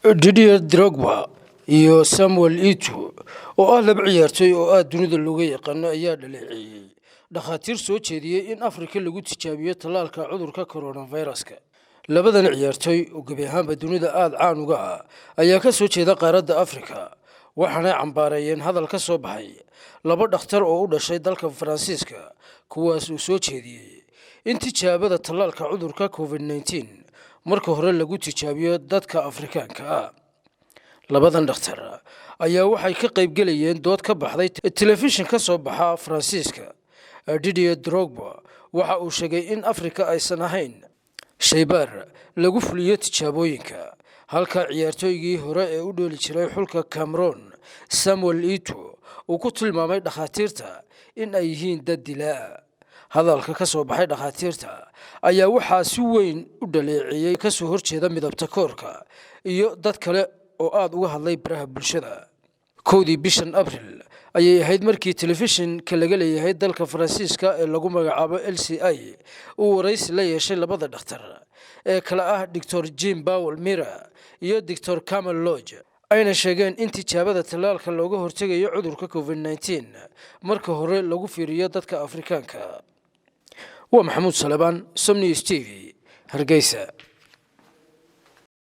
Didier Drogba iyo Samuel Eto'o oo ah laba ciyaartoy oo aad dunida looga yaqaan ayaa dhaleeceeyay dhakhaatiir soo jeediyay in Afrika lagu tijaabiyo tallaalka cudurka coronavirus-ka. Labadan ciyaartoy oo gabi ahaanba dunida aad caan uga ah ayaa ka soo jeeda qaaradda Afrika, waxaana cambaarayeen hadal ka soo baxay laba dhakhtar oo u dhashay dalka Faransiiska, kuwaas oo soo jeediyay in tijaabada tallaalka cudurka COVID-19 marka hore lagu tijaabiyo dadka Afrikaanka ah. Labadan dhakhtar ayaa waxay ka qayb galayeen dood ka baxday telefishin ka soo baxa Faransiiska. Didier Drogba waxa uu sheegay in Afrika aysan ahayn shaybaar lagu fuliyo tijaabooyinka, halka ciyaartoygii hore ee u dheeli jiray xulka Cameroon Samuel Eto'o uu ku tilmaamay dhakhaatiirta in ay yihiin dad dilaa. Hadalka ka soo baxay dhakhaatiirta ayaa waxaa si weyn u dhaleeceeyay ka soo horjeeda midabta koorka iyo dad kale oo aad uga hadlay baraha bulshada. 1 bishan Abriil ayay ahayd markii telefishinka laga leeyahay dalka Faransiiska ee lagu magacaabo LCI uu waraysi la yeeshay labada dhakhtar ee kala ah Dr. Jean-Paul Mira iyo Dr. Kamal Lodge, ayna sheegeen in tijaabada tallaalka looga hortagayo cudurka COVID-19 marka hore lagu fiiriyo dadka Afrikaanka. Waa Maxamuud Salebaan, Somni TV, Hargeysa.